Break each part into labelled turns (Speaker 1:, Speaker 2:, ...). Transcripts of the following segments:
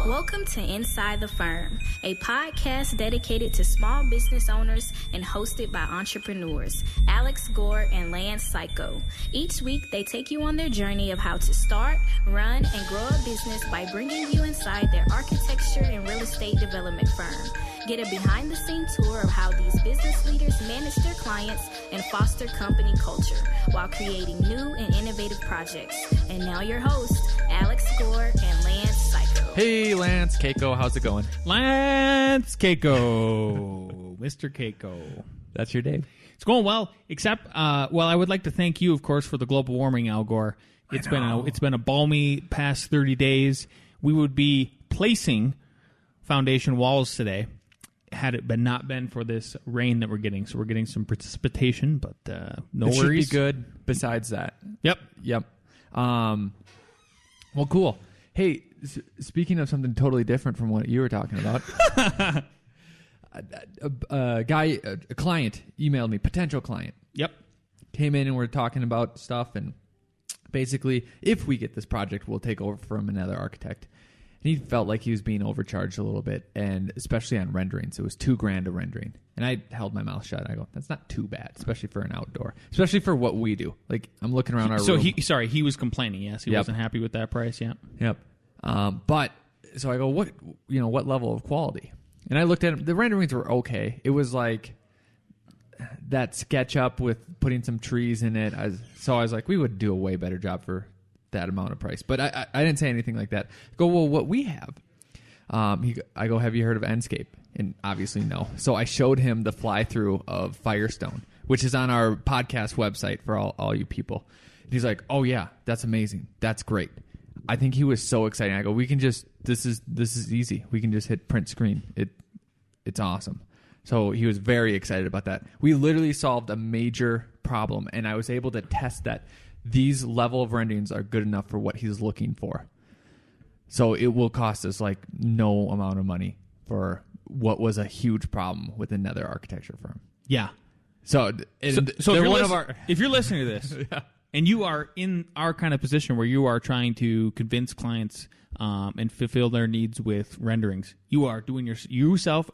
Speaker 1: Welcome to Inside the Firm, a podcast dedicated to small business owners and hosted by entrepreneurs, Alex Gore and Lance Cayko. Each week, they take you on their journey of how to start, run, and grow a business by bringing you inside their architecture and real estate development firm. Get a behind-the-scenes tour of how these business leaders manage their clients and foster company culture while creating new and innovative projects. And now your hosts, Alex Gore and Lance Cayko.
Speaker 2: Hey, Lance Cayko, how's it going?
Speaker 3: Lance Cayko, Mr. Cayko.
Speaker 2: That's your day.
Speaker 3: It's going well, except, I would like to thank you, of course, for the global warming, Al Gore. It's been a balmy past 30 days. We would be placing foundation walls today had it not been for this rain that we're getting. So we're getting some precipitation, but no worries.
Speaker 2: Should be good besides that.
Speaker 3: Yep.
Speaker 2: Well, cool. Hey, speaking of something totally different from what you were talking about, a client emailed me, potential client.
Speaker 3: Yep.
Speaker 2: Came in and we're talking about stuff, and basically, if we get this project, we'll take over from another architect. And he felt like he was being overcharged a little bit, and especially on renderings. It was $2,000 a rendering. And I held my mouth shut. I go, that's not too bad, especially for an outdoor, especially for what we do. Like, I'm looking around our room.
Speaker 3: He was complaining, yes. He wasn't happy with that price, yeah.
Speaker 2: Yep. So I go, what level of quality? And I looked at it. The renderings were okay. It was like that SketchUp with putting some trees in it. So I was like, we would do a way better job for that amount of price. But I didn't say anything like that. I go, well, what we have. I go, have you heard of Enscape? And obviously no. So I showed him the fly-through of Firestone, which is on our podcast website for all you people. And he's like, oh yeah, that's amazing. That's great. I think he was so excited. I go, we can just, this is easy. We can just hit print screen. It's awesome. So he was very excited about that. We literally solved a major problem, and I was able to test that these level of renderings are good enough for what he's looking for. So it will cost us like no amount of money for what was a huge problem with another architecture firm.
Speaker 3: Yeah.
Speaker 2: So
Speaker 3: if you're listening to this, yeah, and you are in our kind of position where you are trying to convince clients and fulfill their needs with renderings, you are doing yourself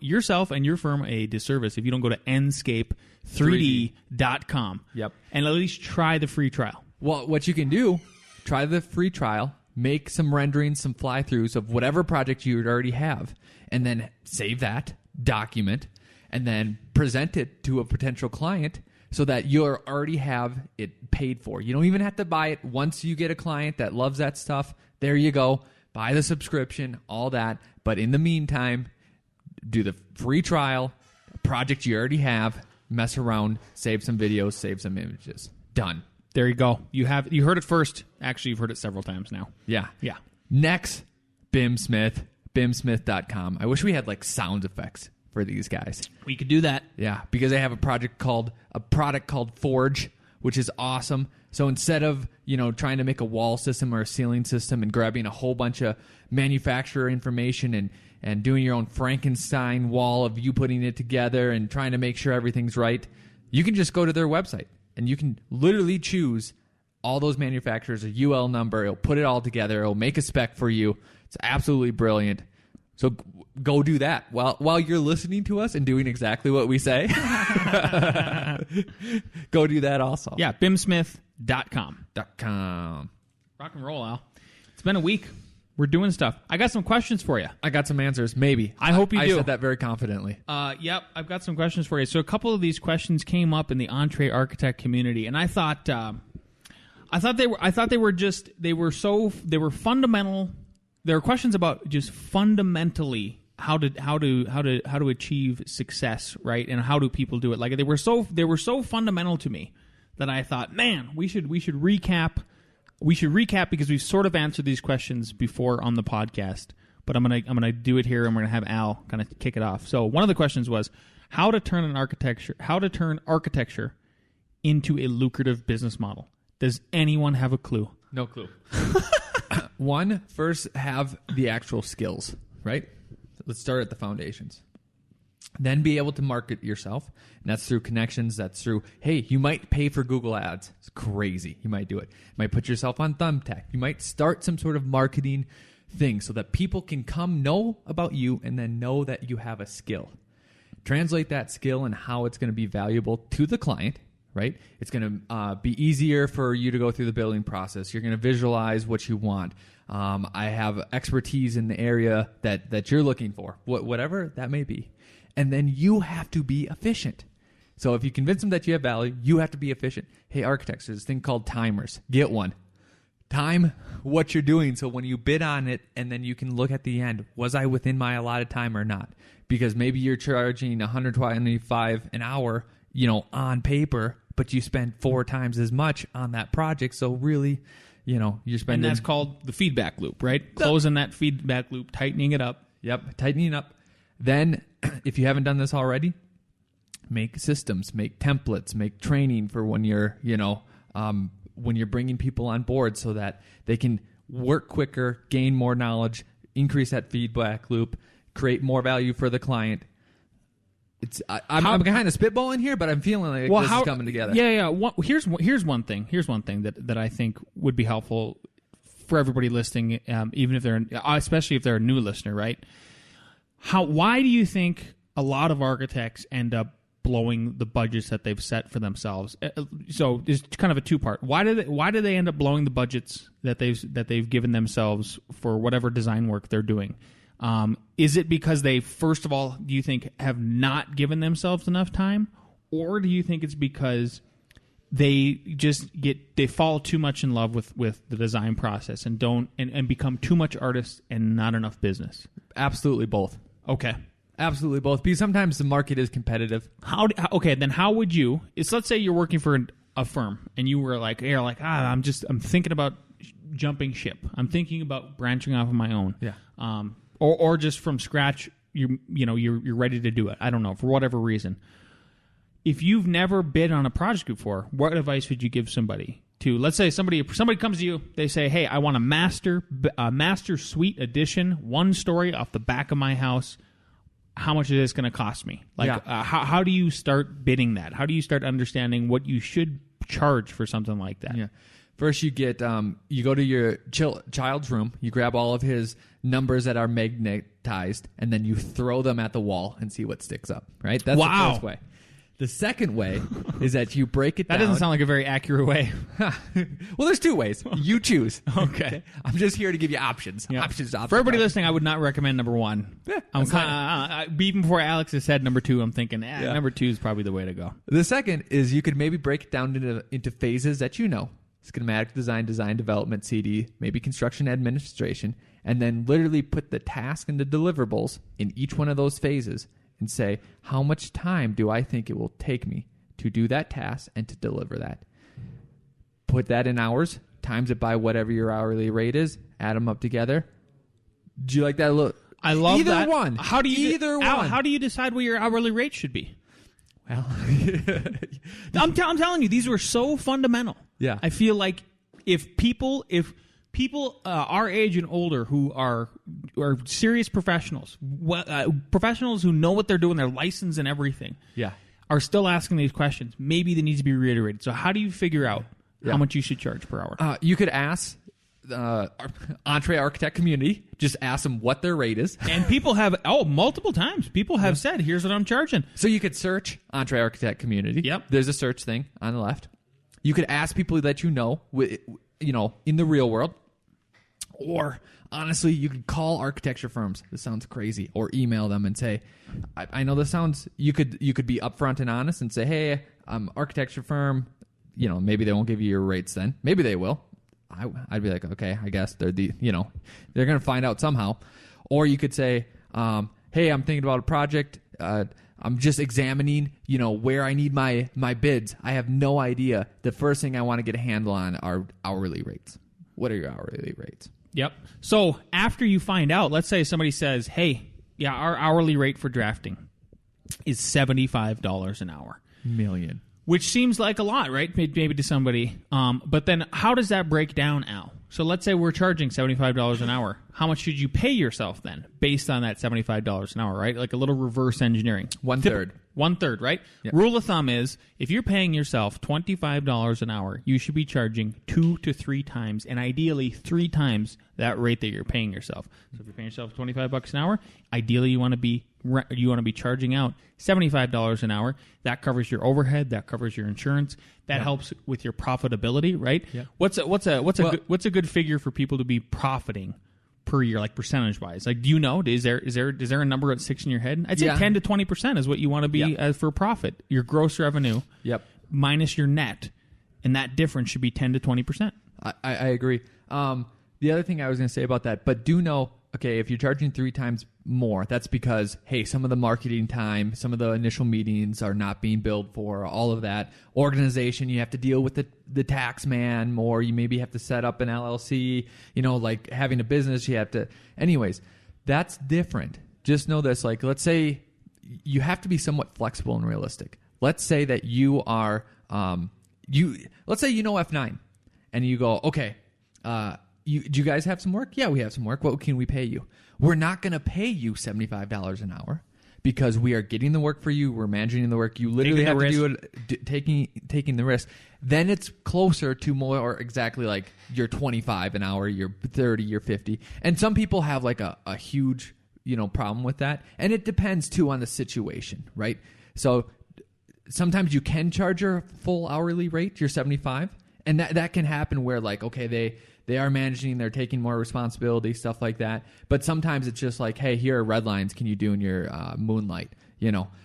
Speaker 3: and your firm a disservice if you don't go to enscape3d.com.
Speaker 2: Yep.
Speaker 3: And at least try the free trial.
Speaker 2: Well, what you can do, try the free trial, make some renderings, some fly-throughs of whatever project you already have, and then save that, document, and then present it to a potential client so that you already have it paid for. You don't even have to buy it. Once you get a client that loves that stuff, there you go. Buy the subscription, all that. But in the meantime, do the free trial, project you already have, mess around, save some videos, save some images. Done.
Speaker 3: There you go. You heard it first. Actually, you've heard it several times now.
Speaker 2: Yeah.
Speaker 3: Yeah.
Speaker 2: Next, bimsmith.com. I wish we had like sound effects for these guys.
Speaker 3: We could do that.
Speaker 2: Yeah, because they have a product called Forge, which is awesome. So instead of, trying to make a wall system or a ceiling system and grabbing a whole bunch of manufacturer information and doing your own Frankenstein wall of you putting it together and trying to make sure everything's right, you can just go to their website and you can literally choose all those manufacturers, a UL number. It'll put it all together. It'll make a spec for you. It's absolutely brilliant. So go do that while you're listening to us and doing exactly what we say. Go do that also.
Speaker 3: Yeah, bimsmith.com.
Speaker 2: Rock
Speaker 3: and roll, Al. It's been a week. We're doing stuff. I got some questions for you.
Speaker 2: I got some answers, maybe.
Speaker 3: I hope you do.
Speaker 2: I said that very confidently.
Speaker 3: Yep, I've got some questions for you. So a couple of these questions came up in the Entree Architect community, and I thought they were fundamental. There are questions about just fundamentally how to achieve success, right? And how do people do it? Like they were so fundamental to me that I thought, man, we should recap. We should recap because we've sort of answered these questions before on the podcast. But I'm gonna do it here, and we're gonna have Al kind of kick it off. So one of the questions was how to turn architecture into a lucrative business model. Does anyone have a clue?
Speaker 2: No clue. One, first have the actual skills, right? Let's start at the foundations. Then be able to market yourself. And that's through connections. That's through, hey, you might pay for Google Ads. It's crazy. You might do it. You might put yourself on Thumbtack. You might start some sort of marketing things so that people can come know about you and then know that you have a skill. Translate that skill and how it's going to be valuable to the client, right? It's going to be easier for you to go through the building process. You're going to visualize what you want. I have expertise in the area that you're looking for, whatever that may be. And then you have to be efficient. So if you convince them that you have value, you have to be efficient. Hey, architects, there's this thing called timers. Get one. Time what you're doing so when you bid on it, and then you can look at the end, was I within my allotted time or not? Because maybe you're charging $125 an hour, on paper, but you spend 4 times as much on that project. So really, you're spending.
Speaker 3: And that's called the feedback loop, right? Closing that feedback loop, tightening it up.
Speaker 2: Yep, tightening up. Then, if you haven't done this already, make systems, make templates, make training for when you're, when you're bringing people on board so that they can work quicker, gain more knowledge, increase that feedback loop, create more value for the client. I'm kind of spitballing here, but I'm feeling like this is coming together.
Speaker 3: Yeah. Here's one thing. Here's one thing that I think would be helpful for everybody listening, even if especially if they're a new listener, right? Why do you think a lot of architects end up blowing the budgets that they've set for themselves? So it's kind of a two-part. Why do they end up blowing the budgets that they've given themselves for whatever design work they're doing? Is it because they, first of all, do you think have not given themselves enough time, or do you think it's because they fall too much in love with the design process and and become too much artists and not enough business?
Speaker 2: Absolutely both.
Speaker 3: Okay.
Speaker 2: Absolutely both, because sometimes the market is competitive.
Speaker 3: Then how would you? Let's say you're working for a firm and you're like, I'm thinking about jumping ship. I'm thinking about branching off on my own.
Speaker 2: Yeah.
Speaker 3: Or just from scratch, you're ready to do it. I don't know, for whatever reason. If you've never bid on a project before, what advice would you give somebody to? Let's say somebody comes to you, they say, "Hey, I want a master suite addition, 1 story off the back of my house. How much is this going to cost me?" How do you start bidding that? How do you start understanding what you should charge for something like that?
Speaker 2: Yeah. First, you get you go to your child's room, you grab all of his numbers that are magnetized, and then you throw them at the wall and see what sticks up. Right? That's the first way. The second way is that you break it down.
Speaker 3: That doesn't sound like a very accurate way.
Speaker 2: Well, there's 2 ways. You choose.
Speaker 3: Okay.
Speaker 2: I'm just here to give you options.
Speaker 3: Yeah.
Speaker 2: Options.
Speaker 3: For everybody listening, I would not recommend number 1.
Speaker 2: Yeah,
Speaker 3: I'm kind of even before Alex has said number 2, I'm thinking number 2 is probably the way to go.
Speaker 2: The second is you could maybe break it down into phases that you know. Schematic design development, CD, maybe construction administration, and then literally put the task and the deliverables in each one of those phases and say, how much time do I think it will take me to do that task and to deliver that? Put that in hours, times it by whatever your hourly rate is, add them up together. Do you like that? Look,
Speaker 3: I love
Speaker 2: either
Speaker 3: that.
Speaker 2: One.
Speaker 3: How do you
Speaker 2: one.
Speaker 3: How do you decide what your hourly rate should be?
Speaker 2: Well,
Speaker 3: I'm telling you, these were so fundamental.
Speaker 2: Yeah.
Speaker 3: I feel like if people our age and older who are serious professionals, professionals who know what they're doing, they're licensed and everything, are still asking these questions, maybe they need to be reiterated. So how do you figure out how much you should charge per hour?
Speaker 2: You could ask the Entree Architect community. Just ask them what their rate is.
Speaker 3: And people have, multiple times, people have said, here's what I'm charging.
Speaker 2: So you could search Entree Architect community.
Speaker 3: Yep.
Speaker 2: There's a search thing on the left. You could ask people that you know, in the real world. Or, honestly, you could call architecture firms. This sounds crazy. Or email them and say, I know this sounds, you could be upfront and honest and say, hey, architecture firm, maybe they won't give you your rates then. Maybe they will. I'd be like, okay, I guess they're they're going to find out somehow. Or you could say, hey, I'm thinking about a project. I'm just examining, where I need my bids. I have no idea. The first thing I want to get a handle on are hourly rates. What are your hourly rates?
Speaker 3: Yep. So after you find out, let's say somebody says, hey, our hourly rate for drafting is $75 an hour.
Speaker 2: Million.
Speaker 3: Which seems like a lot, right? Maybe to somebody. But then how does that break down, Al? So let's say we're charging $75 an hour. How much should you pay yourself then? based on that $75 an hour, right? Like a little reverse engineering.
Speaker 2: 1/3.
Speaker 3: 1/3, right?
Speaker 2: Yep.
Speaker 3: Rule of thumb is if you're paying yourself $25 an hour, you should be charging 2 to 3 times, and ideally 3 times that rate that you're paying yourself. So if you're paying yourself $25 an hour, ideally you want to be charging out $75 an hour. That covers your overhead, that covers your insurance, that helps with your profitability, right?
Speaker 2: Yep.
Speaker 3: What's a good figure for people to be profiting per year, like percentage wise? Like, do you know? Is there a number that sticks in your head? I'd say 10 to 20% is what you want to be as for profit. Your gross revenue, minus your net, and that difference should be 10 to 20%.
Speaker 2: I agree. The other thing I was going to say about that, but do know, okay, if you're charging 3 times more, that's because, hey, some of the marketing time, some of the initial meetings are not being billed for, all of that. Organization, you have to deal with the tax man more. You maybe have to set up an LLC, like having a business, you have to. Anyways, that's different. Just know this, like, let's say you have to be somewhat flexible and realistic. Let's say that you are, let's say you know F9, and you go, okay, do you guys have some work? Yeah, we have some work. What can we pay you? We're not going to pay you $75 an hour because we are getting the work for you. We're managing the work. You literally have to do it, taking the risk. Then it's closer to more or exactly like your 25 an hour, your 30, your 50. And some people have like a huge, problem with that. And it depends too on the situation, right? So sometimes you can charge your full hourly rate, your 75, and that can happen where like, okay, they are managing, they're taking more responsibility, stuff like that. But sometimes it's just like, hey, here are red lines. Can you do in your moonlight?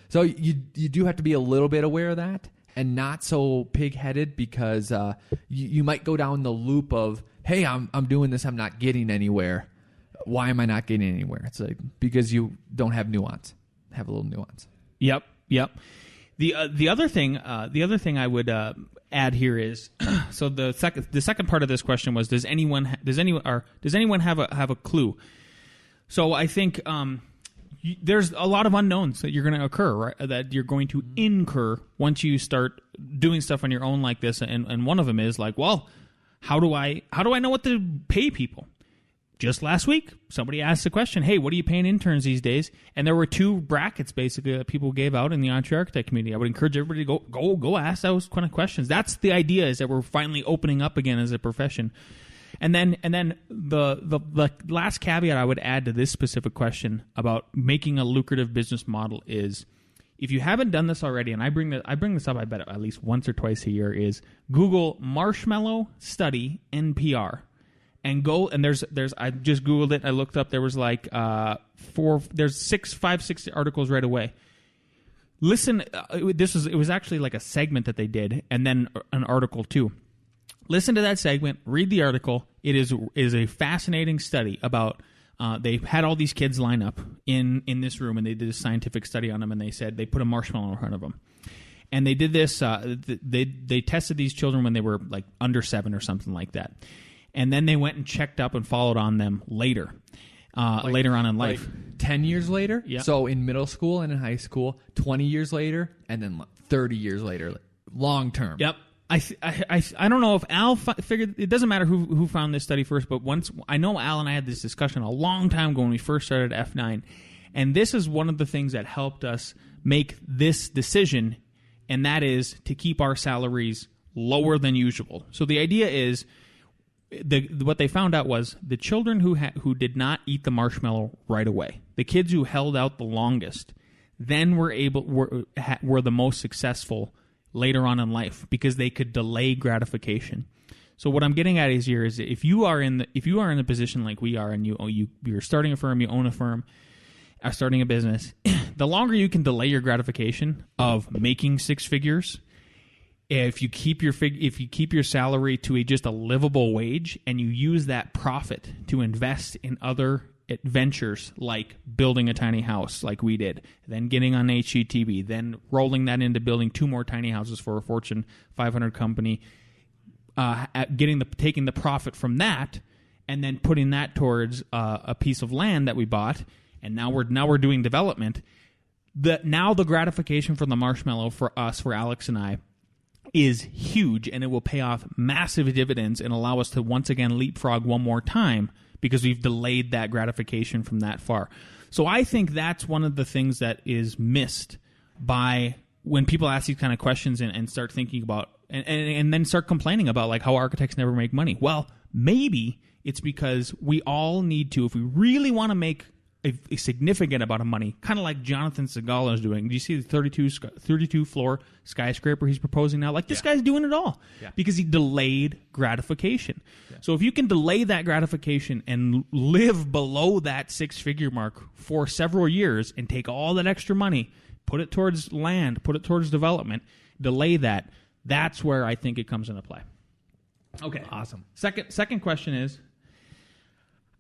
Speaker 2: So you do have to be a little bit aware of that and not so pig-headed because you might go down the loop of, hey, I'm doing this, I'm not getting anywhere. Why am I not getting anywhere? It's like because you don't have nuance. Have a little nuance.
Speaker 3: Yep. The other thing I would add here is so the second part of this question was does anyone have a clue? So I think there's a lot of unknowns that you're going to occur, right? That you're going to incur once you start doing stuff on your own like this, and one of them is like, well, how do I know what to pay people? Just last week, somebody asked the question, hey, what are you paying interns these days? And there were 2 brackets, basically, that people gave out in the A.R.E architect community. I would encourage everybody to go ask those kind of questions. That's the idea, is that we're finally opening up again as a profession. And then the last caveat I would add to this specific question about making a lucrative business model is, if you haven't done this already, and I bring this up, I bet at least once or twice a year, is Google Marshmallow Study NPR. And go, and there's I just Googled it. I looked up. There was like 5, 6 articles right away. Listen, it was actually like a segment that they did, and then an article too. Listen to that segment. Read the article. It is a fascinating study about. They had all these kids line up in this room, and they did a scientific study on them. And they said they put a marshmallow in front of them, and they did this. They tested these children when they were like under 7 or something like that. And then they went and checked up and followed on them later on in life.
Speaker 2: Like 10 years later?
Speaker 3: Yeah.
Speaker 2: So in middle school and in high school, 20 years later, and then 30 years later, long term.
Speaker 3: Yep. I don't know if Al figured, it doesn't matter who found this study first, but once I know Al and I had this discussion a long time ago when we first started F9, and this is one of the things that helped us make this decision, and that is to keep our salaries lower than usual. So the idea is, what they found out was the children who did not eat the marshmallow right away, the kids who held out the longest, then were the most successful later on in life because they could delay gratification. So what I'm getting at is if you are in the position like we are, and you're starting a firm, you own a firm, are starting a business, the longer you can delay your gratification of making 6 figures. If you keep your salary to just a livable wage, and you use that profit to invest in other adventures like building a tiny house like we did, then getting on HGTV, then rolling that into building 2 more tiny houses for a Fortune 500 company, taking the profit from that, and then putting that towards a piece of land that we bought, and now we're doing development. The gratification for the marshmallow for Alex and I, is huge, and it will pay off massive dividends and allow us to once again leapfrog one more time because we've delayed that gratification from that far. So I think that's one of the things that is missed by when people ask these kind of questions and start thinking about and then start complaining about like how architects never make money. Well, maybe it's because we all need to, if we really want to make a significant amount of money, kind of like Jonathan Segal is doing. Do you see the 32 floor skyscraper he's proposing now? Like, this guy's doing it all because he delayed gratification. Yeah. So if you can delay that gratification and live below that 6-figure mark for several years and take all that extra money, put it towards land, put it towards development, delay that, that's where I think it comes into play. Okay.
Speaker 2: Awesome.
Speaker 3: Second question is,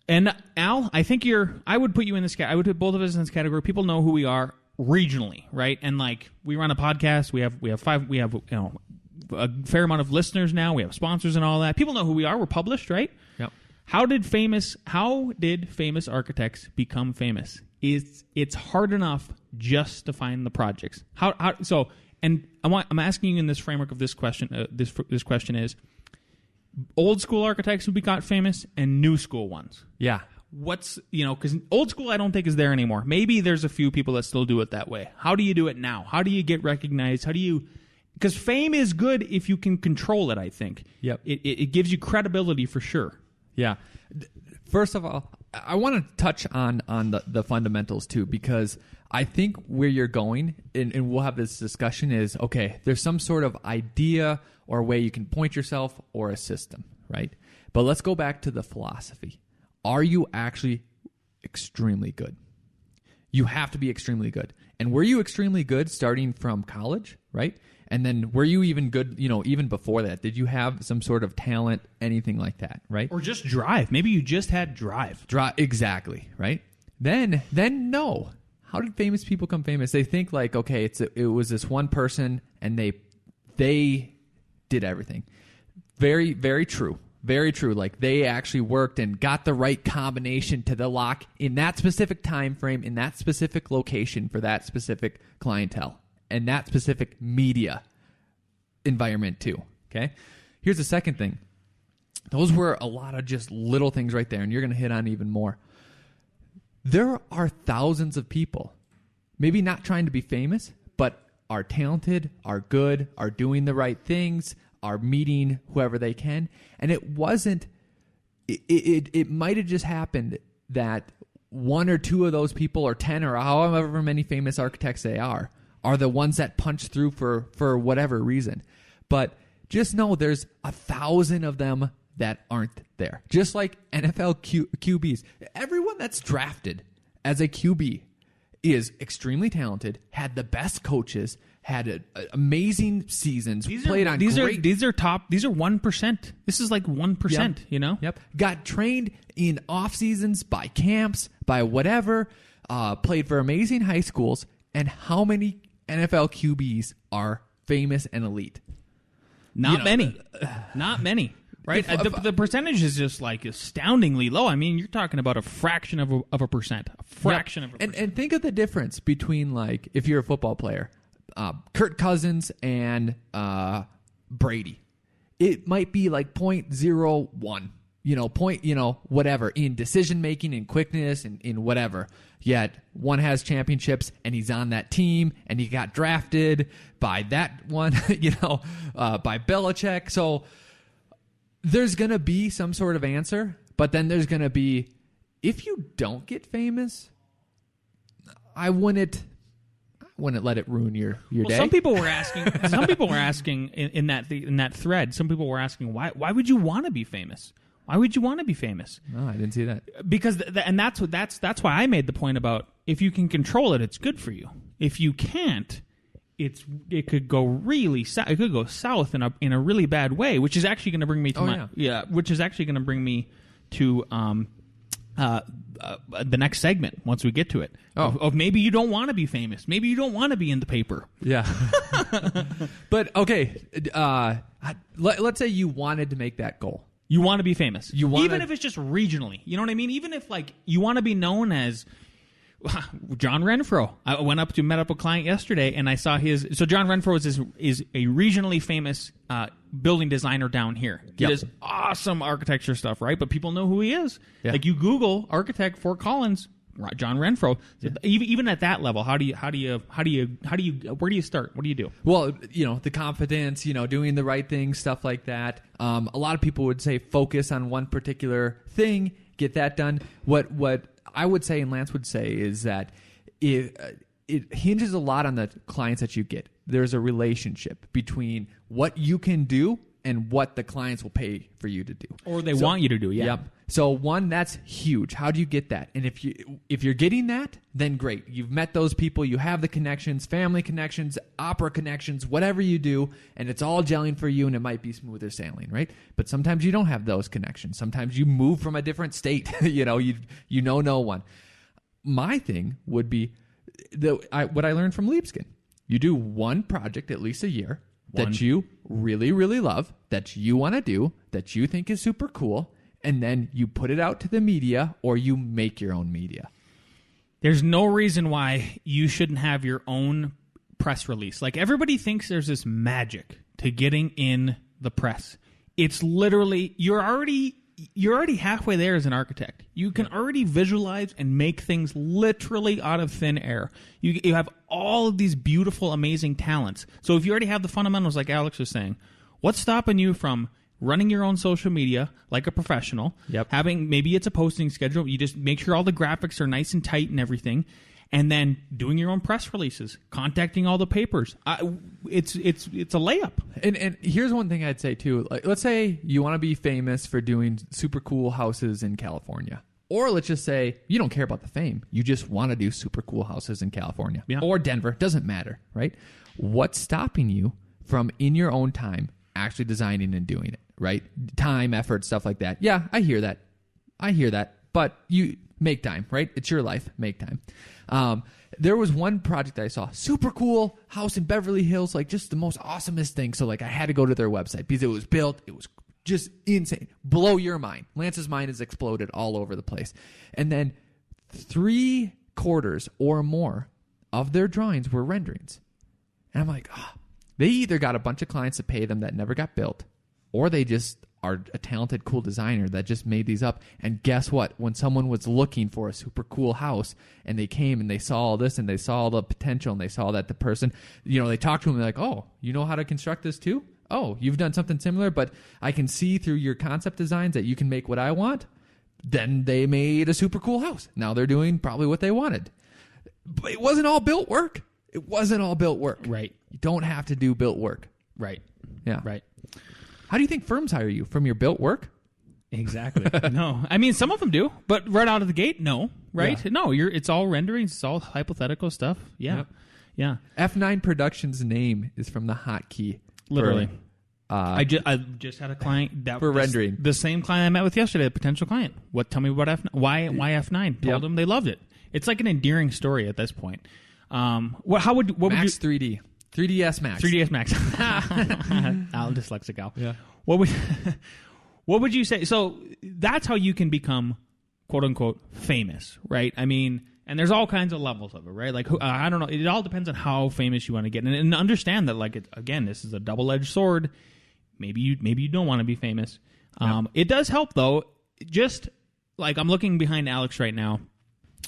Speaker 3: and Al, I think I would put you in this. I would put both of us in this category. People know who we are regionally, right? And like, we run a podcast. We have a fair amount of listeners now. We have sponsors and all that. People know who we are. We're published, right?
Speaker 2: Yep.
Speaker 3: How did famous architects become famous? It's hard enough just to find the projects. And I'm asking you in this framework of this question. This question is, old school architects who got famous and new school ones.
Speaker 2: Yeah.
Speaker 3: Because old school I don't think is there anymore. Maybe there's a few people that still do it that way. How do you do it now? How do you get recognized? Because fame is good if you can control it, I think.
Speaker 2: Yep.
Speaker 3: It gives you credibility for sure.
Speaker 2: Yeah. First of all, I want to touch on the fundamentals too, because I think where you're going, and we'll have this discussion, is, okay, there's some sort of idea or way you can point yourself or a system, right? But let's go back to the philosophy. Are you actually extremely good? You have to be extremely good. And were you extremely good starting from college, right? And then were you even good, even before that? Did you have some sort of talent, anything like that, right?
Speaker 3: Or just drive. Maybe you just had drive.
Speaker 2: Exactly, right? Then no. How did famous people become famous? They think like, okay, it was this one person and they did everything. Very, very true. Very true. Like, they actually worked and got the right combination to the lock in that specific time frame, in that specific location for that specific clientele and that specific media environment too. Okay? Here's the second thing. Those were a lot of just little things right there, and you're going to hit on even more. There are thousands of people, maybe not trying to be famous, but are talented, are good, are doing the right things, are meeting whoever they can. And it might have just happened that one or two of those people, or 10, or however many famous architects they are the ones that punch through for whatever reason. But just know there's 1,000 of them that aren't there. Just like NFL QBs. Everyone that's drafted as a QB is extremely talented, had the best coaches, had amazing seasons,
Speaker 3: these are 1%. This is like 1%,
Speaker 2: Yep. Got trained in off seasons, by camps, by whatever, played for amazing high schools. And how many NFL QBs are famous and elite?
Speaker 3: Not many. Not many. Right? The percentage is just like astoundingly low. I mean, you're talking about a fraction of a percent. A fraction of a percent.
Speaker 2: And think of the difference between, like, if you're a football player, Kirk Cousins and Brady. It might be like 0.01, whatever, in decision making and quickness and in whatever. Yet one has championships and he's on that team and he got drafted by that one, by Belichick. So there's going to be some sort of answer, but then there's going to be, if you don't get famous, I wouldn't let it ruin your day.
Speaker 3: Some people were asking in that thread, some people were asking, why would you want to be famous? Why would you want to be famous?
Speaker 2: No, I didn't see that.
Speaker 3: Because that's why I made the point about, if you can control it, it's good for you. If you can't, it could go really south. It could go south in a really bad way, which is actually going to bring me to which is actually going to bring me to the next segment once we get to it. Of maybe you don't want to be famous. Maybe you don't want to be in the paper.
Speaker 2: Yeah. But okay, let's say you wanted to make that goal.
Speaker 3: You want to be famous. Even if it's just regionally. You know what I mean? Even if, like, you want to be known as, John Renfro. I went up to met up a client yesterday, and I saw his. So John Renfro is a regionally famous building designer down here. He
Speaker 2: Yep.
Speaker 3: does awesome architecture stuff, right? But people know who he is.
Speaker 2: Yeah.
Speaker 3: Like you Google architect Fort Collins, John Renfro. So even at that level, where do you start? What do you do?
Speaker 2: Well, the confidence, doing the right thing, stuff like that. A lot of people would say focus on one particular thing, get that done. What I would say and Lance would say is that it hinges a lot on the clients that you get. There's a relationship between what you can do and what the clients will pay for you to do.
Speaker 3: Or they want you to do, yeah.
Speaker 2: Yep. So one, that's huge. How do you get that? And if you're getting that, then great. You've met those people. You have the connections, family connections, opera connections, whatever you do, and it's all gelling for you, and it might be smoother sailing, right? But sometimes you don't have those connections. Sometimes you move from a different state. You know no one. My thing would be what I learned from Liebskin. You do one project at least a year that you really, really love, that you want to do, that you think is super cool, and then you put it out to the media or you make your own media.
Speaker 3: There's no reason why you shouldn't have your own press release. Like everybody thinks there's this magic to getting in the press. It's literally you're already halfway there as an architect. You can already visualize and make things literally out of thin air. You have all of these beautiful, amazing talents. So if you already have the fundamentals, like Alex was saying, what's stopping you from running your own social media like a professional?
Speaker 2: Yep.
Speaker 3: Having maybe it's a posting schedule. You just make sure all the graphics are nice and tight and everything. And then doing your own press releases, contacting all the papers. It's a layup.
Speaker 2: And here's one thing I'd say too. Like, let's say you want to be famous for doing super cool houses in California. Or let's just say you don't care about the fame. You just want to do super cool houses in California.
Speaker 3: Yeah.
Speaker 2: Or Denver. Doesn't matter, right? What's stopping you from, in your own time, actually designing and doing it, right? Time, effort, stuff like that. Yeah, I hear that. But you make time, right? It's your life. Make time. There was one project I saw, super cool house in Beverly Hills, like just the most awesomest thing. So like I had to go to their website because it was built. It was just insane. Blow your mind. Lance's mind has exploded all over the place. And then 3/4 or more of their drawings were renderings. And I'm like, they either got a bunch of clients to pay them that never got built, or they just are a talented, cool designer that just made these up. And guess what? When someone was looking for a super cool house and they came and they saw all this and they saw all the potential and they saw that the person, they talked to them, they're like, oh, you know how to construct this too? Oh, you've done something similar, but I can see through your concept designs that you can make what I want. Then they made a super cool house. Now they're doing probably what they wanted. But it wasn't all built work.
Speaker 3: Right.
Speaker 2: You don't have to do built work.
Speaker 3: Right.
Speaker 2: Yeah.
Speaker 3: Right.
Speaker 2: How do you think firms hire you? From your built work?
Speaker 3: Exactly. No. I mean, some of them do, but right out of the gate, no. Right?
Speaker 2: Yeah.
Speaker 3: No, it's all renderings. It's all hypothetical stuff. Yeah.
Speaker 2: Yep.
Speaker 3: Yeah.
Speaker 2: F9 Productions' name is from the hotkey.
Speaker 3: Literally. I just had a client that
Speaker 2: for rendering.
Speaker 3: The same client I met with yesterday, a potential client. Tell me about F9. Why F9? Told them they loved it. It's like an endearing story at this point. What would
Speaker 2: Max
Speaker 3: you
Speaker 2: 3D. 3ds Max.
Speaker 3: 3ds Max. I'm dyslexic, Al.
Speaker 2: Yeah.
Speaker 3: What would you say? So that's how you can become quote unquote famous, right? I mean, and there's all kinds of levels of it, right? Like I don't know. It all depends on how famous you want to get, and understand that like again, this is a double-edged sword. Maybe you don't want to be famous. It does help though. Just like I'm looking behind Alex right now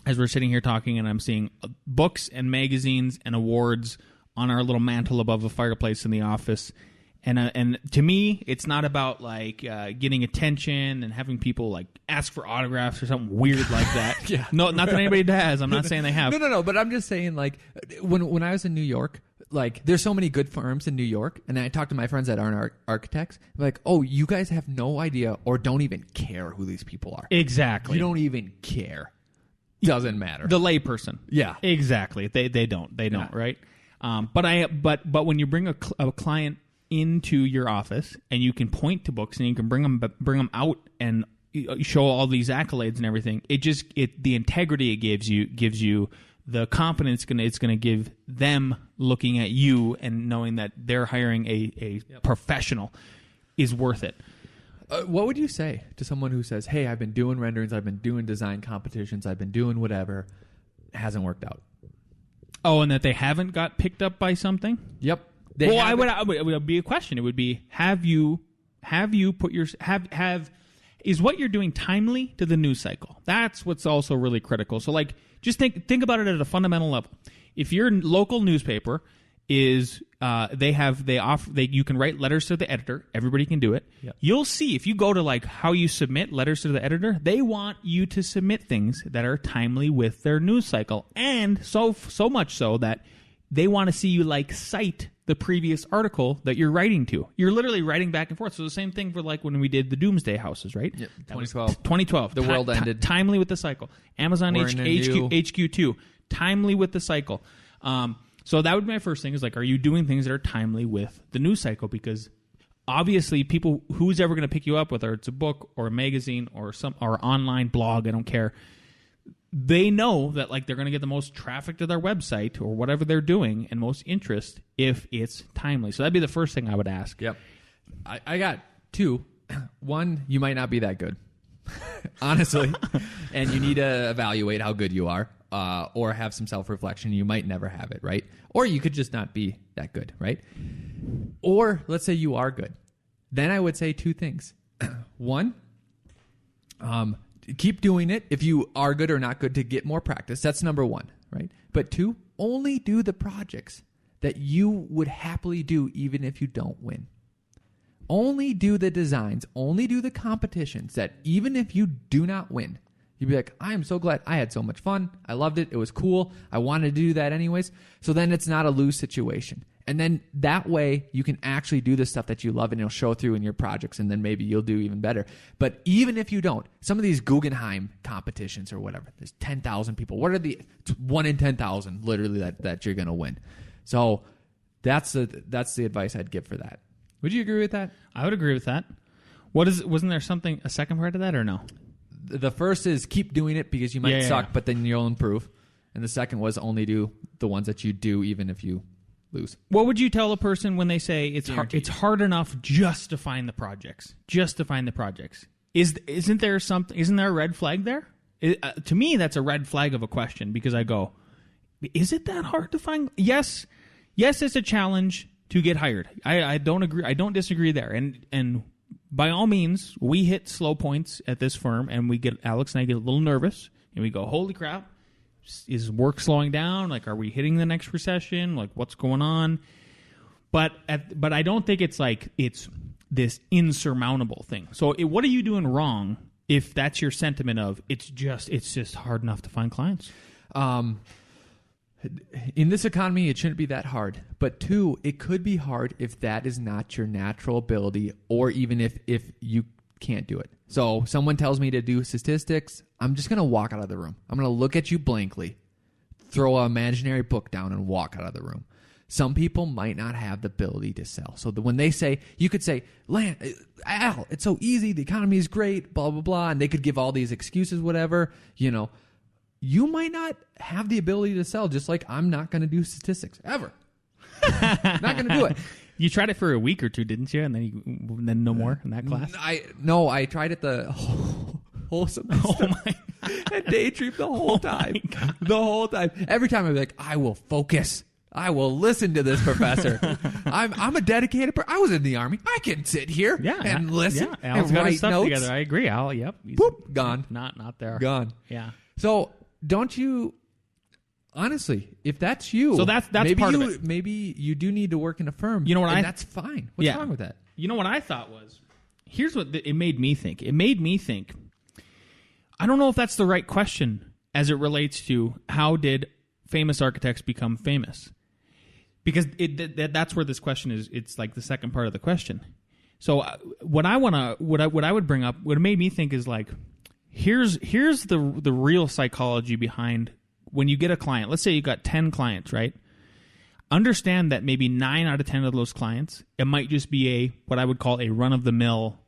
Speaker 3: as we're sitting here talking, and I'm seeing books and magazines and awards on our little mantle above the fireplace in the office. And to me, it's not about like getting attention and having people like ask for autographs or something weird like that.
Speaker 2: Yeah.
Speaker 3: No, not that anybody has. I'm not saying they have.
Speaker 2: No. But I'm just saying, like, when I was in New York, like, there's so many good firms in New York, and I talk to my friends that aren't architects. I'm like, oh, you guys have no idea or don't even care who these people are.
Speaker 3: Exactly.
Speaker 2: You don't even care. Doesn't matter.
Speaker 3: The layperson.
Speaker 2: Yeah.
Speaker 3: Exactly. They don't. They don't.
Speaker 2: Yeah.
Speaker 3: Right. But when you bring a client into your office and you can point to books and you can bring them out and show all these accolades and everything, the integrity it gives you the confidence it's going to give them looking at you and knowing that they're hiring a professional is worth it.
Speaker 2: What would you say to someone who says, hey, I've been doing renderings, I've been doing design competitions, I've been doing whatever. hasn't worked out.
Speaker 3: Oh, and that they haven't got picked up by something?
Speaker 2: Yep.
Speaker 3: It would be a question. It would be, is what you're doing timely to the news cycle? That's what's also really critical. So, like, just think about it at a fundamental level. If your local newspaper is you can write letters to the editor. Everybody can do it.
Speaker 2: Yep.
Speaker 3: You'll see if you go to like how you submit letters to the editor, they want you to submit things that are timely with their news cycle, and so much so that they want to see you like cite the previous article that you're writing to. You're literally writing back and forth. So the same thing for like when we did the Doomsday Houses, right?
Speaker 2: Yep. 2012.
Speaker 3: 2012.
Speaker 2: The world ended.
Speaker 3: Timely with the cycle. Amazon HQ2. Timely with the cycle. So that would be my first thing is like, are you doing things that are timely with the news cycle? Because obviously people, who's ever going to pick you up, whether it's a book or a magazine or online blog, I don't care. They know that like they're going to get the most traffic to their website or whatever they're doing and most interest if it's timely. So that'd be the first thing I would ask.
Speaker 2: Yep. I got two. One, you might not be that good, honestly, and you need to evaluate how good you are. Or have some self-reflection. You might never have it, right? Or you could just not be that good, right? Or let's say you are good. Then I would say two things. One, keep doing it if you are good or not good to get more practice. That's number one, right? But two, only do the projects that you would happily do even if you don't win. Only do the designs, only do the competitions that even if you do not win, you'd be like, I am so glad. I had so much fun. I loved it. It was cool. I wanted to do that anyways. So then it's not a lose situation. And then that way you can actually do the stuff that you love and it'll show through in your projects and then maybe you'll do even better. But even if you don't, some of these Guggenheim competitions or whatever, there's 10,000 people. What are the 1 in 10,000 literally that you're going to win? So that's the advice I'd give for that. Would you agree with that?
Speaker 3: I would agree with that. Wasn't there a second part of that or no?
Speaker 2: The first is keep doing it because you might suck, but then you'll improve. And the second was only do the ones that you do even if you lose.
Speaker 3: What would you tell a person when they say it's hard enough just to find the projects? Just to find the projects. Isn't there a red flag there? To me, that's a red flag of a question because I go, is it that hard to find? Yes, it's a challenge to get hired. I don't agree. I don't disagree there. And by all means, we hit slow points at this firm, and Alex and I get a little nervous, and we go, holy crap, is work slowing down? Like, are we hitting the next recession? Like, what's going on? But I don't think it's like it's this insurmountable thing. So what are you doing wrong if that's your sentiment of it's just hard enough to find clients?
Speaker 2: In this economy, it shouldn't be that hard. But two, it could be hard if that is not your natural ability or even if you can't do it. So someone tells me to do statistics, I'm just going to walk out of the room. I'm going to look at you blankly, throw an imaginary book down, and walk out of the room. Some people might not have the ability to sell. So when they say, you could say, Al, it's so easy, the economy is great, blah, blah, blah, and they could give all these excuses, whatever, you might not have the ability to sell, just like I'm not going to do statistics ever. Not going to do it.
Speaker 3: You tried it for a week or two, didn't you? And then no more in that class?
Speaker 2: I tried it the whole semester.
Speaker 3: Oh my God.
Speaker 2: And day trip the whole time. The whole time. Every time I'd be like, I will focus. I will listen to this professor. I'm a dedicated person. I was in the Army. I can sit here and listen
Speaker 3: Al's
Speaker 2: and
Speaker 3: got
Speaker 2: write
Speaker 3: his stuff
Speaker 2: notes.
Speaker 3: together. I agree, Al. Yep.
Speaker 2: Boop, gone.
Speaker 3: Not there.
Speaker 2: Gone.
Speaker 3: Yeah.
Speaker 2: So don't you... Honestly, if that's you,
Speaker 3: so that's
Speaker 2: maybe
Speaker 3: part of it.
Speaker 2: Maybe you do need to work in a firm.
Speaker 3: You know what?
Speaker 2: That's fine. What's wrong with that?
Speaker 3: You know what I thought was? Here's what it made me think. It made me think. I don't know if that's the right question as it relates to how did famous architects become famous, because that's where this question is. It's like the second part of the question. So what I would bring up, what it made me think is like, here's the real psychology behind. When you get a client, let's say you got 10 clients, right? Understand that maybe 9 out of 10 of those clients, it might just be what I would call a run-of-the-mill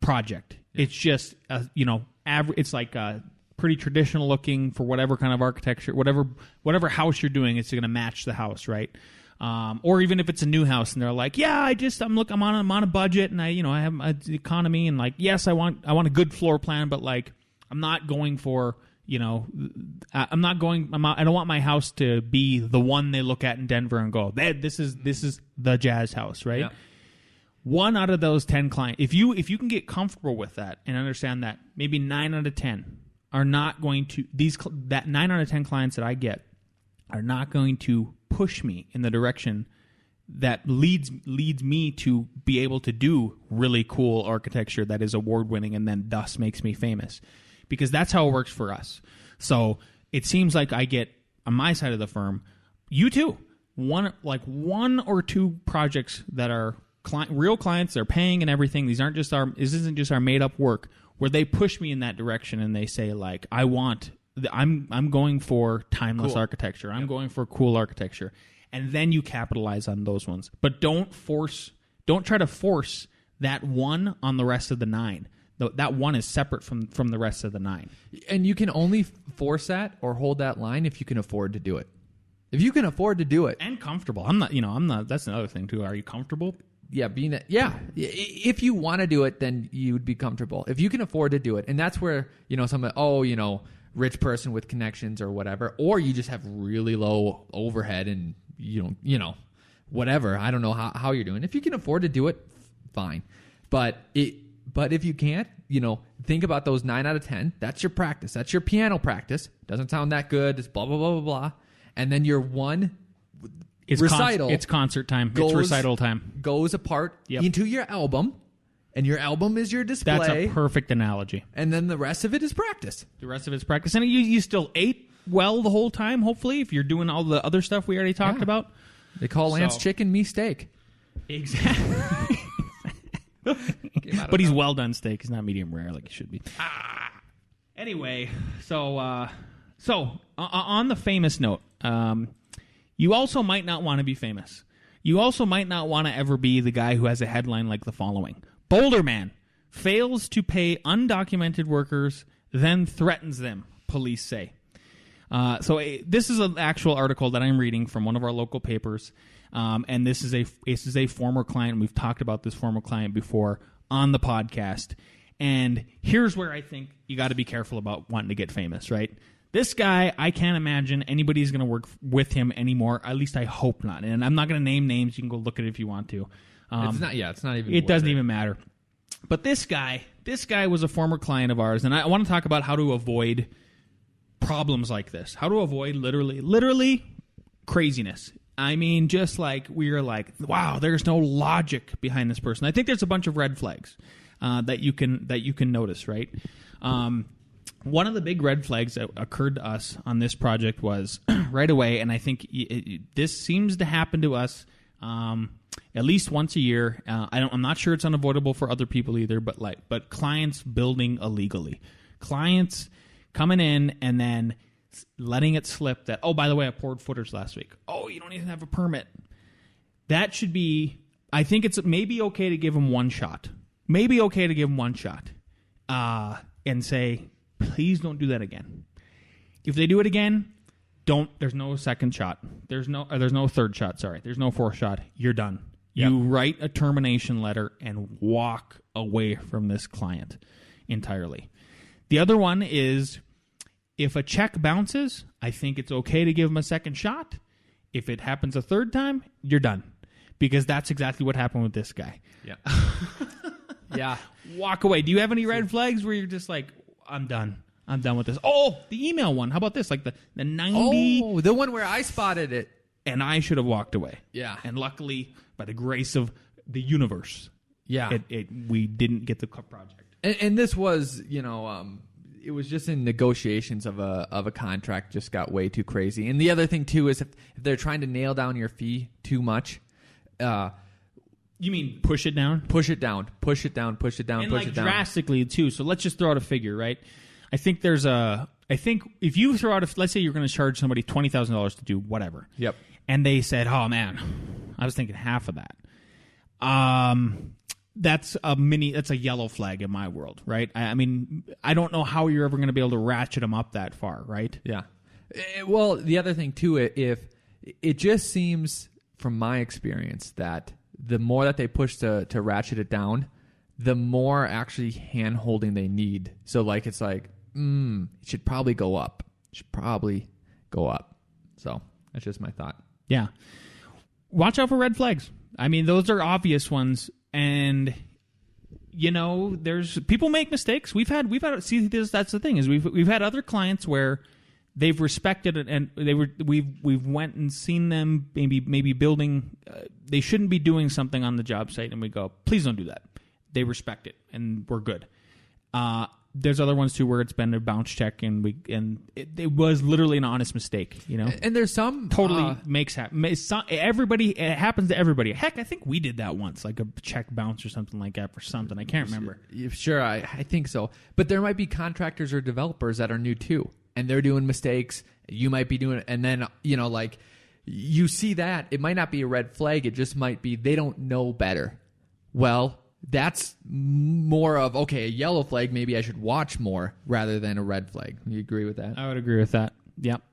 Speaker 3: project. Yeah. It's just, it's like pretty traditional looking for whatever kind of architecture, whatever house you're doing, it's going to match the house, right? Or even if it's a new house and they're like, I'm on a budget and I have the economy and like, yes, I want a good floor plan, but like I'm not going for you know, I don't want my house to be the one they look at in Denver and go, this is the Jazz house, right? Yeah. 1 out of those 10 clients, if you can get comfortable with that and understand that maybe 9 out of 10 are not going to, that 9 out of 10 clients that I get are not going to push me in the direction that leads me to be able to do really cool architecture that is award-winning and then thus makes me famous. Because that's how it works for us. So it seems like I get, on my side of the firm, you too, one or two projects that are real clients, they're paying and everything. This isn't just our made-up work, where they push me in that direction and they say, like, I'm going for timeless architecture. I'm going for cool architecture. And then you capitalize on those ones. But don't try to force that one on the rest of the 9. That one is separate from the rest of the 9.
Speaker 2: And you can only force that or hold that line if you can afford to do it. If you can afford to do it.
Speaker 3: And comfortable. I'm not, that's another thing too. Are you comfortable?
Speaker 2: Yeah, if you want to do it, then you would be comfortable. If you can afford to do it. And that's where, rich person with connections or whatever, or you just have really low overhead and whatever. I don't know how you're doing. If you can afford to do it, fine. But if you can't, think about those 9 out of 10. That's your practice. That's your piano practice. Doesn't sound that good. It's blah, blah, blah, blah, blah. And then your one recital.
Speaker 3: It's concert time. It's recital time.
Speaker 2: Goes apart into your album. And your album is your display.
Speaker 3: That's a perfect analogy.
Speaker 2: And then the rest of it is practice.
Speaker 3: The rest of it's practice. And you still ate well the whole time, hopefully, if you're doing all the other stuff we already talked about.
Speaker 2: They call Lance chicken, me steak.
Speaker 3: Exactly. But he's well done steak. He's not medium rare like he should be. Anyway, so on the famous note, you also might not want to be famous. You also might not want to ever be the guy who has a headline like the following. Boulder man fails to pay undocumented workers, then threatens them, police say. This is an actual article that I'm reading from one of our local papers, and this is a former client. We've talked about this former client before on the podcast, and here's where I think you got to be careful about wanting to get famous, right? This guy, I can't imagine anybody's going to work with him anymore. At least I hope not. And I'm not going to name names. You can go look at it if you want to.
Speaker 2: It's not even.
Speaker 3: It doesn't even matter. But this guy was a former client of ours, and I want to talk about how to avoid problems like this. How to avoid literally craziness. I mean, just like we're like, wow, there's no logic behind this person. I think there's a bunch of red flags that you can notice, right? One of the big red flags that occurred to us on this project was right away, and I think this seems to happen to us at least once a year. I'm not sure it's unavoidable for other people either, but clients building illegally, clients coming in and then letting it slip that, oh, by the way, I poured footers last week. Oh, you don't even have a permit. That should be. I think it's maybe okay to give them one shot. And say, please don't do that again. If they do it again, there's no second shot. There's no third shot, sorry. There's no fourth shot. You're done. Yep. You write a termination letter and walk away from this client entirely. The other one is, if a check bounces, I think it's okay to give them a second shot. If it happens a third time, you're done. Because that's exactly what happened with this guy.
Speaker 2: Yeah. Yeah.
Speaker 3: Walk away. Do you have any red flags where you're just like, I'm done with this? Oh, the email one. How about this? Like the 90.
Speaker 2: Oh, the one where I spotted it.
Speaker 3: And I should have walked away.
Speaker 2: Yeah.
Speaker 3: And luckily, by the grace of the universe, we didn't get the project.
Speaker 2: And this was, it was just in negotiations of a contract, just got way too crazy. And the other thing too is if they're trying to nail down your fee too much,
Speaker 3: you mean push it down?
Speaker 2: Push it down. And
Speaker 3: drastically too. So let's just throw out a figure, right? I think if you throw out let's say you're going to charge somebody $20,000 to do whatever.
Speaker 2: Yep.
Speaker 3: And they said, "Oh man, I was thinking half of that." That's a yellow flag in my world, right? I mean, I don't know how you're ever going to be able to ratchet them up that far, right?
Speaker 2: Yeah. Well, the other thing too, if it just seems from my experience that the more that they push to ratchet it down, the more actually hand holding they need. So it's like, it should probably go up. So that's just my thought.
Speaker 3: Yeah. Watch out for red flags. I mean, those are obvious ones, and there's people make mistakes. We've had see this. That's the thing is we've had other clients where they've respected it, and we've went and seen them maybe building. They shouldn't be doing something on the job site, and we go, please don't do that. They respect it, and we're good. There's other ones too where it's been a bounce check, and it was literally an honest mistake,
Speaker 2: And there's some
Speaker 3: totally everybody. It happens to everybody. Heck, I think we did that once, like a check bounce or something like that for something. I can't remember.
Speaker 2: Sure, I think so. But there might be contractors or developers that are new too, and they're doing mistakes. You might be doing it, and then you see that it might not be a red flag. It just might be they don't know better. Well, that's more of, okay, a yellow flag, maybe I should watch more rather than a red flag. You agree with that?
Speaker 3: I would agree with that. Yep.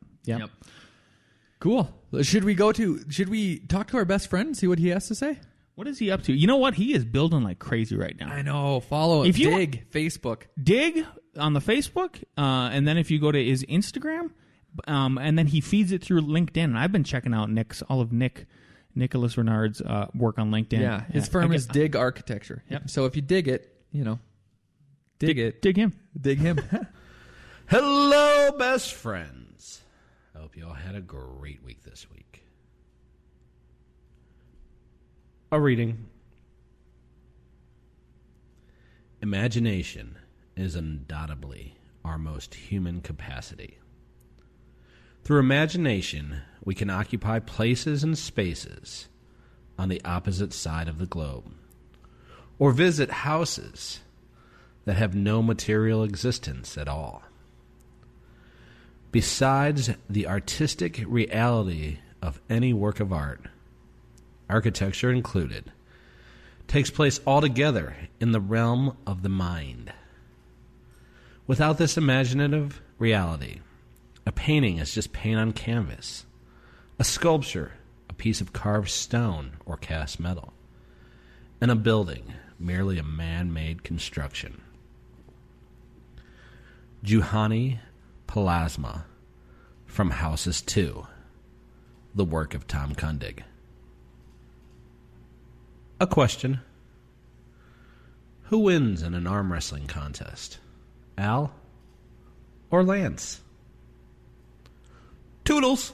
Speaker 2: Cool. Should we talk to our best friend and see what he has to say?
Speaker 3: What is he up to? You know what? He is building like crazy right now.
Speaker 2: I know. Follow him. Facebook.
Speaker 3: Dig on the Facebook, and then if you go to his Instagram, and then he feeds it through LinkedIn. And I've been checking out Nicholas Renard's work on LinkedIn.
Speaker 2: Yeah, his firm is Dig Architecture.
Speaker 3: Yep.
Speaker 2: So if you dig it, dig it.
Speaker 3: Dig him.
Speaker 2: Dig him.
Speaker 4: Hello, best friends. I hope you all had a great week this week. A reading. Imagination is undoubtedly our most human capacity. Through imagination, we can occupy places and spaces on the opposite side of the globe, or visit houses that have no material existence at all. Besides the artistic reality of any work of art, architecture included, takes place altogether in the realm of the mind. Without this imaginative reality, a painting is just paint on canvas. A sculpture, a piece of carved stone or cast metal. And a building, merely a man-made construction. Juhani Plasma from Houses 2, the work of Tom Kundig. A question. Who wins in an arm wrestling contest? Al or Lance? Toodles.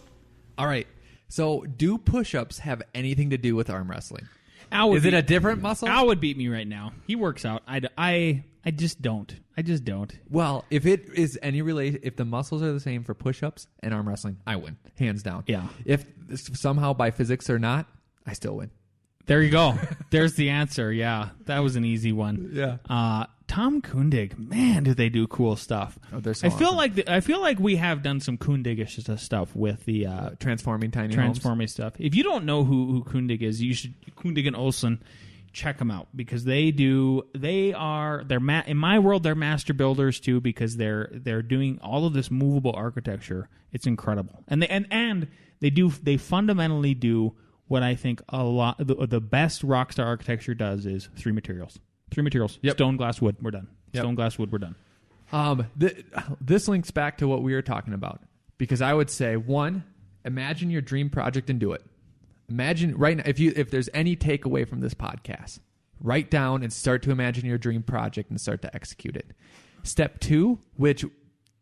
Speaker 2: All right. So, do push-ups have anything to do with arm wrestling?
Speaker 3: Is
Speaker 2: it a different muscle?
Speaker 3: Al would beat me right now. He works out. I just don't.
Speaker 2: Well, if it is any relation, if the muscles are the same for push-ups and arm wrestling, I win, hands down.
Speaker 3: Yeah.
Speaker 2: If somehow by physics or not, I still win.
Speaker 3: There you go. There's the answer. Yeah, that was an easy one.
Speaker 2: Yeah.
Speaker 3: Tom Kundig, man, do they do cool stuff?
Speaker 2: Oh, they're so
Speaker 3: I feel
Speaker 2: awesome.
Speaker 3: like we have done some Kundig-ish stuff with the
Speaker 2: transforming tiny homes.
Speaker 3: Stuff. If you don't know who Kundig is, you should Kundig and Olsen check them out because in my world they're master builders too because they're doing all of this movable architecture. It's incredible, and they fundamentally do what I think the best rockstar architecture does is three materials. Yep. Stone, glass, wood. We're done.
Speaker 2: Yep.
Speaker 3: Stone, glass, wood. We're done.
Speaker 2: This links back to what we were talking about because I would say, one, imagine your dream project and do it. Imagine right now, if there's any takeaway from this podcast, write down and start to imagine your dream project and start to execute it. Step 2, which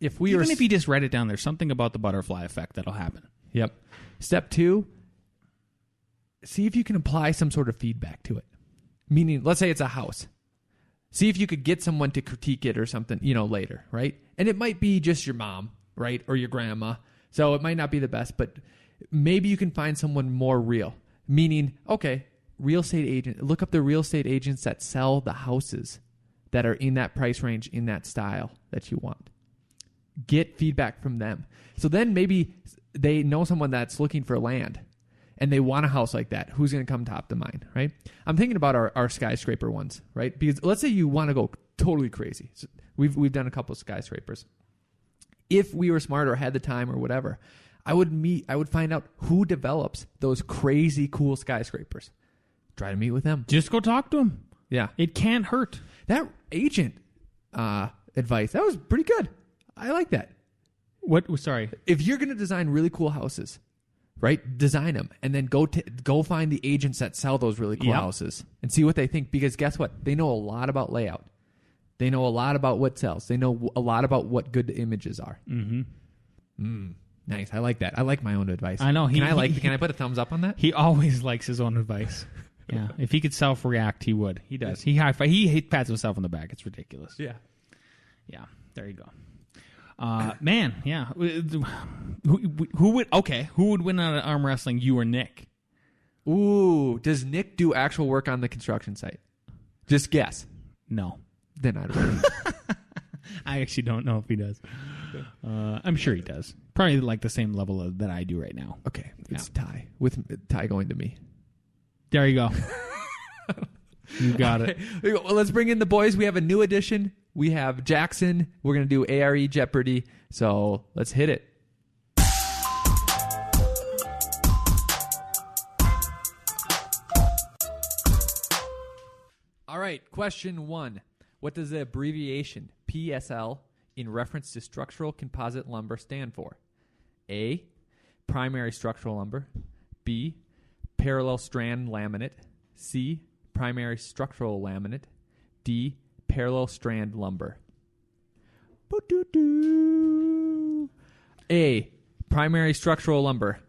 Speaker 2: if you
Speaker 3: just write it down, there's something about the butterfly effect that'll happen.
Speaker 2: Yep. Step 2, see if you can apply some sort of feedback to it. Meaning, let's say it's a house. See if you could get someone to critique it or something, later, right? And it might be just your mom, right? Or your grandma. So it might not be the best, but maybe you can find someone more real. Meaning, okay, real estate agent. Look up the real estate agents that sell the houses that are in that price range, in that style that you want. Get feedback from them. So then maybe they know someone that's looking for land and they want a house like that. Who's going to come top of mind, right? I'm thinking about our skyscraper ones, right? Because let's say you want to go totally crazy. So we've done a couple of skyscrapers. If we were smart or had the time or whatever, I would find out who develops those crazy cool skyscrapers. Try to meet with them.
Speaker 3: Just go talk to them.
Speaker 2: Yeah.
Speaker 3: It can't hurt.
Speaker 2: That agent advice, that was pretty good. I like that.
Speaker 3: What? Sorry.
Speaker 2: If you're going to design really cool houses, right? Design them and then go find the agents that sell those really cool houses and see what they think. Because guess what? They know a lot about layout. They know a lot about what sells. They know a lot about what good images are. Mm-hmm. Nice. I like that. I like my own advice.
Speaker 3: I know.
Speaker 2: Can I put a thumbs up on that?
Speaker 3: He always likes his own advice. Yeah. If he could self-react, he would. He does. He pats himself on the back. It's ridiculous.
Speaker 2: Yeah.
Speaker 3: Yeah. There you go. Man, yeah. Who would win out of arm wrestling, you or Nick?
Speaker 2: Ooh, does Nick do actual work on the construction site? Just guess.
Speaker 3: No.
Speaker 2: Then I don't know.
Speaker 3: I actually don't know if he does. I'm sure he does. Probably like the same level that I do right now.
Speaker 2: Okay, it's tie. With tie going to me.
Speaker 3: There you go. You got it.
Speaker 2: Well, let's bring in the boys. We have a new addition. We have Jackson. We're going to do A.R.E. Jeopardy. So let's hit it. All right, question 1. What does the abbreviation PSL in reference to structural composite lumber stand for? A, primary structural lumber. B, parallel strand laminate. C, primary structural laminate. D, parallel strand lumber. A, primary structural lumber.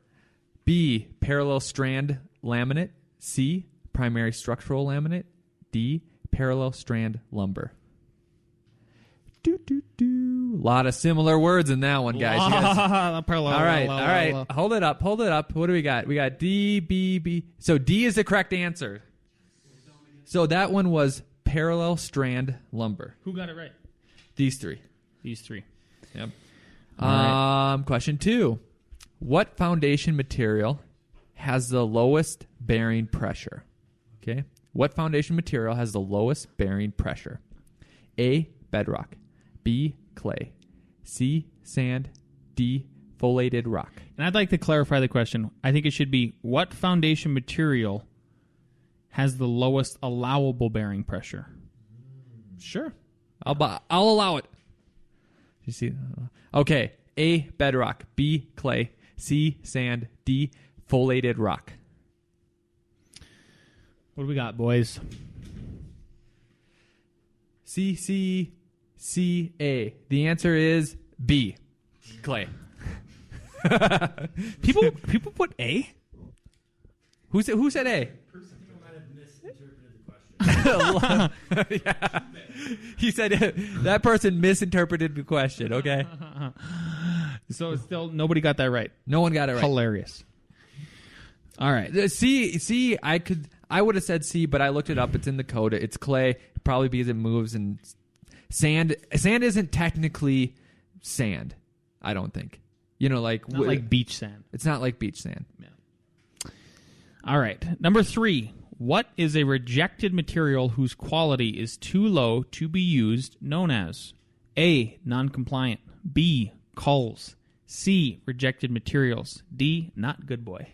Speaker 2: B, parallel strand laminate. C, primary structural laminate. D, parallel strand lumber. Lot of similar words in that one, guys. All right. Hold it up. What do we got? We got D, B, B. So D is the correct answer. So that one was parallel strand lumber.
Speaker 3: Who got it right?
Speaker 2: These three.
Speaker 3: Yep.
Speaker 2: Right. Question 2. What foundation material has the lowest bearing pressure? Okay. What foundation material has the lowest bearing pressure? A, bedrock. B, clay. C, sand. D, foliated rock.
Speaker 3: And I'd like to clarify the question. I think it should be, what foundation material has the lowest allowable bearing pressure?
Speaker 2: Sure. I'll allow it. You see? Okay. A, bedrock. B, clay. C, sand. D, foliated rock.
Speaker 3: What do we got, boys?
Speaker 2: C, A. The answer is B, clay.
Speaker 3: People put A?
Speaker 2: Who said A?
Speaker 5: Person might have misinterpreted the question.
Speaker 2: Yeah. He said that person misinterpreted the question. Okay.
Speaker 3: So still nobody got that right.
Speaker 2: No one got it right.
Speaker 3: Hilarious. All right.
Speaker 2: C. I would have said C, but I looked it up. It's in the code. It's clay, probably because it moves. And sand isn't technically sand. I don't think.
Speaker 3: Not like beach sand.
Speaker 2: It's not like beach sand.
Speaker 3: Yeah. All right. Number 3. What is a rejected material whose quality is too low to be used, known as? A, non-compliant. B, culls. C, rejected materials. D, not good boy.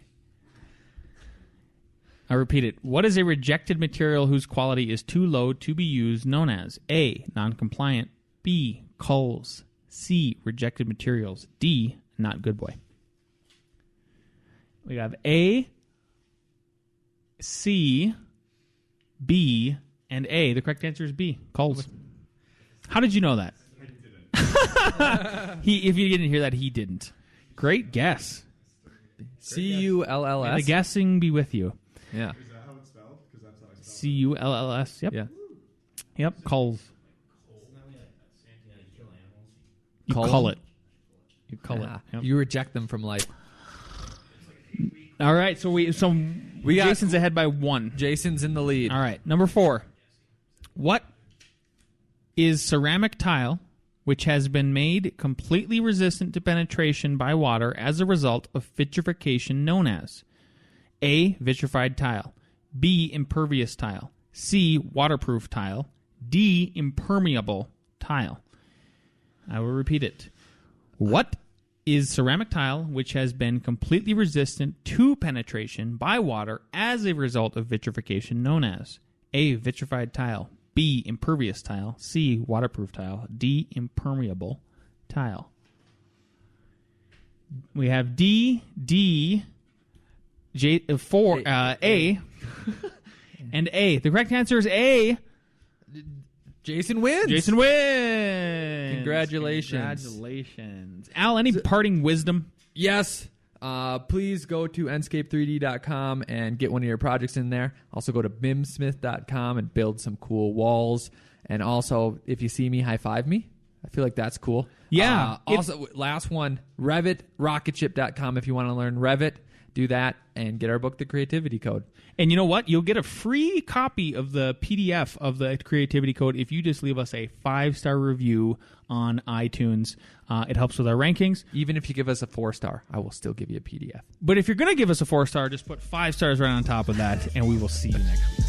Speaker 3: I repeat it. What is a rejected material whose quality is too low to be used, known as? A, non-compliant. B, culls. C, rejected materials. D, not good boy. We have A, C, B, and A. The correct answer is B, culls. How did you know that? If you didn't hear that, he didn't. Great guess.
Speaker 2: C-U-L-L-S.
Speaker 3: May the guessing be with you.
Speaker 2: Yeah.
Speaker 5: Is that how it's spelled? Because that's how I spelled
Speaker 3: C-U-L-L-S. Yep.
Speaker 2: Yeah.
Speaker 3: Yep. Culls. You
Speaker 2: Cull
Speaker 3: cull
Speaker 2: them?
Speaker 3: it. You cull it. Yep.
Speaker 2: You reject them from life.
Speaker 3: All right. So we got Jason's ahead by 1.
Speaker 2: Jason's in the lead.
Speaker 3: All right. Number 4. What is ceramic tile which has been made completely resistant to penetration by water as a result of vitrification, known as? A, vitrified tile. B, impervious tile. C, waterproof tile. D, impermeable tile. I will repeat it. What is ceramic tile which has been completely resistant to penetration by water as a result of vitrification, known as? A, vitrified tile. B, impervious tile. C, waterproof tile. D, impermeable tile. We have D, J, 4, A, and A. The correct answer is A.
Speaker 2: Jason wins.
Speaker 3: Jason wins.
Speaker 2: Congratulations.
Speaker 3: Al, any parting wisdom?
Speaker 2: Yes. Please go to enscape3d.com and get one of your projects in there. Also go to bimsmith.com and build some cool walls. And also, if you see me, high five me. I feel like that's cool.
Speaker 3: Yeah.
Speaker 2: Also, last one, Revit, rocketship.com. If you want to learn Revit, do that and get our book, The Creativity Code.
Speaker 3: And you know what? You'll get a free copy of the PDF of the Creativity Code if you just leave us a 5-star review on iTunes. It helps with our rankings.
Speaker 2: Even if you give us a 4-star, I will still give you a PDF.
Speaker 3: But if you're going to give us a 4-star, just put 5 stars right on top of that, and we will see you next week.